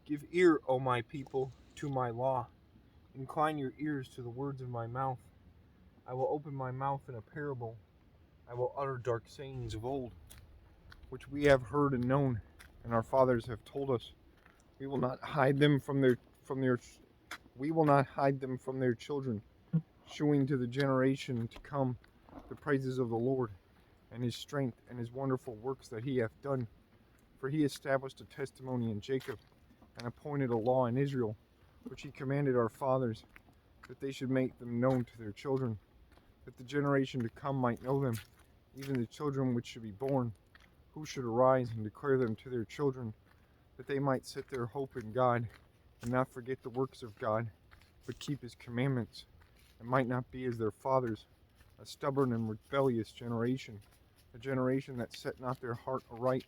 Give ear, O my people, to my law. Incline your ears to the words of my mouth. I will open my mouth in a parable. I will utter dark sayings of old, which we have heard and known, and our fathers have told us. We will not hide them from their children, shewing to the generation to come the praises of the Lord, and his strength, and his wonderful works that he hath done. For he established a testimony in Jacob, and appointed a law in Israel, which he commanded our fathers, that they should make them known to their children, that the generation to come might know them, even the children which should be born, who should arise and declare them to their children, that they might set their hope in God, and not forget the works of God, but keep his commandments, and might not be as their fathers, a stubborn and rebellious generation, a generation that set not their heart aright,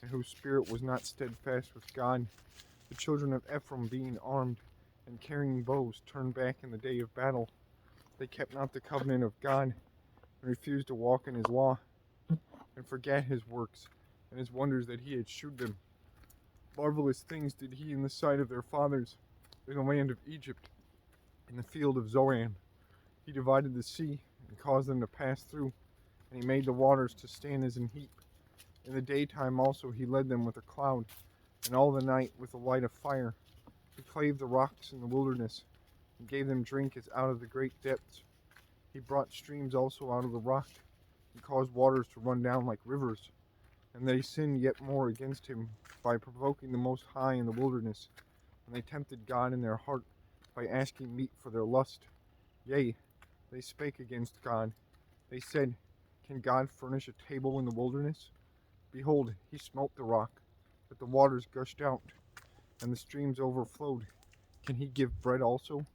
and whose spirit was not steadfast with God. The children of Ephraim being armed, and carrying bows, turned back in the day of battle. They kept not the covenant of God, and refused to walk in his law, and forgat his works, and his wonders that he had shewed them. Marvelous things did he in the sight of their fathers, in the land of Egypt, in the field of Zoan. He divided the sea, and caused them to pass through, and he made the waters to stand as an heap. In the daytime also he led them with a cloud, and all the night with a light of fire. He clave the rocks in the wilderness, and gave them drink as out of the great depths. He brought streams also out of the rock, and caused waters to run down like rivers. And they sinned yet more against him, by provoking the Most High in the wilderness. And they tempted God in their heart, by asking meat for their lust. Yea, they spake against God. They said, Can God furnish a table in the wilderness? Behold, he smote the rock, that the waters gushed out, and the streams overflowed. Can he give bread also?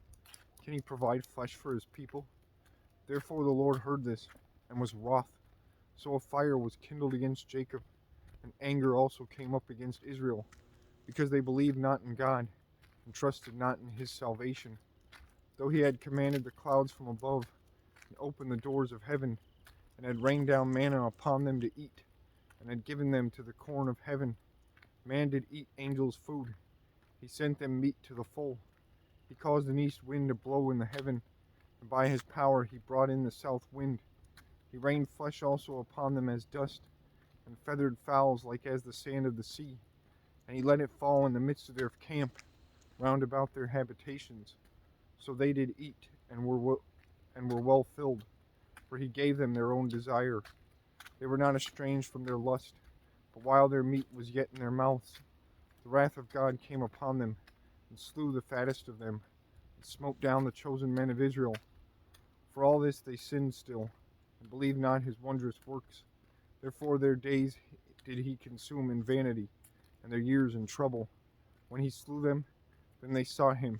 Can he provide flesh for his people? Therefore the Lord heard this, and was wroth. So a fire was kindled against Jacob, and anger also came up against Israel, because they believed not in God, and trusted not in his salvation. Though he had commanded the clouds from above, and opened the doors of heaven, and had rained down manna upon them to eat, and had given them to the corn of heaven, man did eat angels' food. He sent them meat to the full. He caused an east wind to blow in the heaven, and by his power he brought in the south wind. He rained flesh also upon them as dust, and feathered fowls like as the sand of the sea. And he let it fall in the midst of their camp, round about their habitations. So they did eat, and were well filled, for he gave them their own desire. They were not estranged from their lust, but while their meat was yet in their mouths, the wrath of God came upon them, and slew the fattest of them, and smote down the chosen men of Israel. For all this they sinned still, and believed not his wondrous works. Therefore their days did he consume in vanity, and their years in trouble. When he slew them, then they sought him,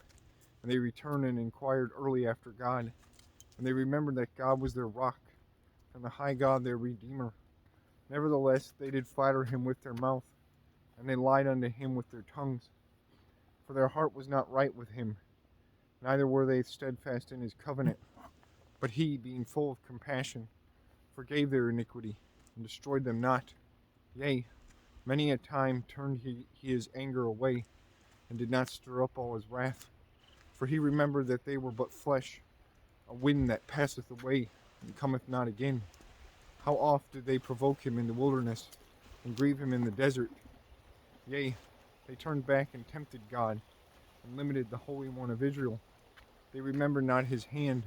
and they returned and inquired early after God. And they remembered that God was their rock, and the high God their Redeemer. Nevertheless they did flatter him with their mouth, and they lied unto him with their tongues. For their heart was not right with him, neither were they steadfast in his covenant. But he, being full of compassion, forgave their iniquity, and destroyed them not. Yea, many a time turned he his anger away, and did not stir up all his wrath. For he remembered that they were but flesh, a wind that passeth away, and cometh not again. How oft did they provoke him in the wilderness, and grieve him in the desert? Yea, they turned back and tempted God, and limited the Holy One of Israel. They remembered not his hand,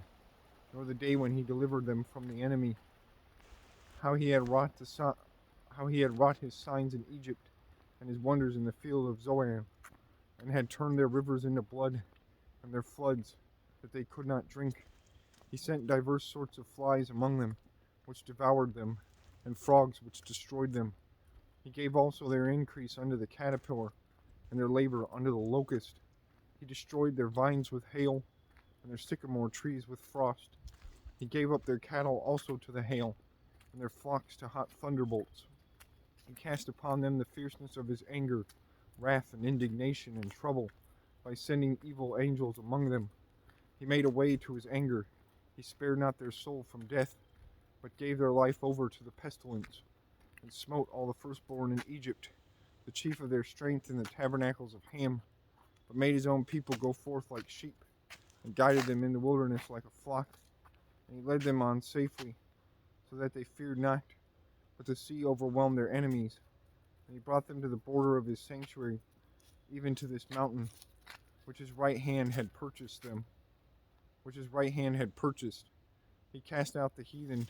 nor the day when he delivered them from the enemy, how he had wrought his signs in Egypt, and his wonders in the field of Zoan, and had turned their rivers into blood, and their floods, that they could not drink. He sent divers sorts of flies among them, which devoured them, and frogs which destroyed them. He gave also their increase unto the caterpillar, and their labor unto the locust. He destroyed their vines with hail, and their sycamore trees with frost. He gave up their cattle also to the hail, and their flocks to hot thunderbolts. He cast upon them the fierceness of his anger, wrath, and indignation, and trouble, by sending evil angels among them. He made a way to his anger. He spared not their soul from death, but gave their life over to the pestilence, and smote all the firstborn in Egypt, the chief of their strength in the tabernacles of Ham, but made his own people go forth like sheep, and guided them in the wilderness like a flock. And he led them on safely, so that they feared not, but the sea overwhelmed their enemies. And he brought them to the border of his sanctuary, even to this mountain, which his right hand had purchased them. He cast out the heathen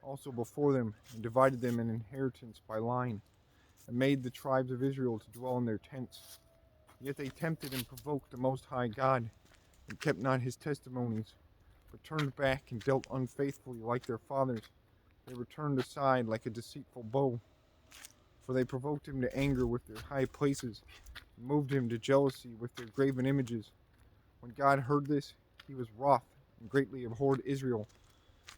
also before them, and divided them an inheritance by line, and made the tribes of Israel to dwell in their tents. Yet they tempted and provoked the Most High God, and kept not his testimonies, but turned back and dealt unfaithfully like their fathers. They returned aside like a deceitful bow. For they provoked him to anger with their high places, and moved him to jealousy with their graven images. When God heard this, he was wroth, and greatly abhorred Israel,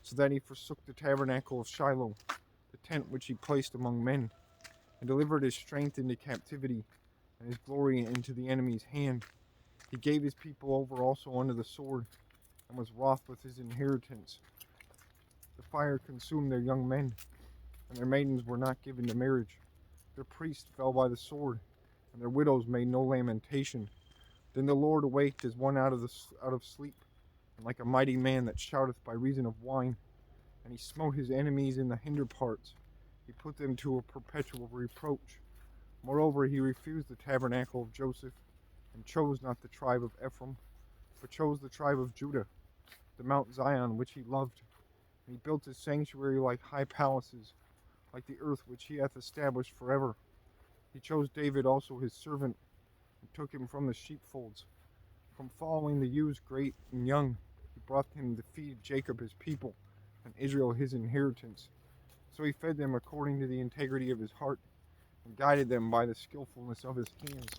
so that he forsook the tabernacle of Shiloh, the tent which he placed among men, and delivered his strength into captivity, and his glory into the enemy's hand. He gave his people over also unto the sword, and was wroth with his inheritance. The fire consumed their young men, and their maidens were not given to marriage. Their priests fell by the sword, and their widows made no lamentation. Then the Lord awaked as one out of sleep, and like a mighty man that shouteth by reason of wine. And he smote his enemies in the hinder parts. He put them to a perpetual reproach. Moreover, he refused the tabernacle of Joseph, and chose not the tribe of Ephraim, but chose the tribe of Judah, the Mount Zion which he loved. And he built his sanctuary like high palaces, like the earth which he hath established forever. He chose David also his servant, and took him from the sheepfolds. From following the ewes great and young, he brought him to feed Jacob his people, and Israel his inheritance. So he fed them according to the integrity of his heart, and guided them by the skillfulness of his hands.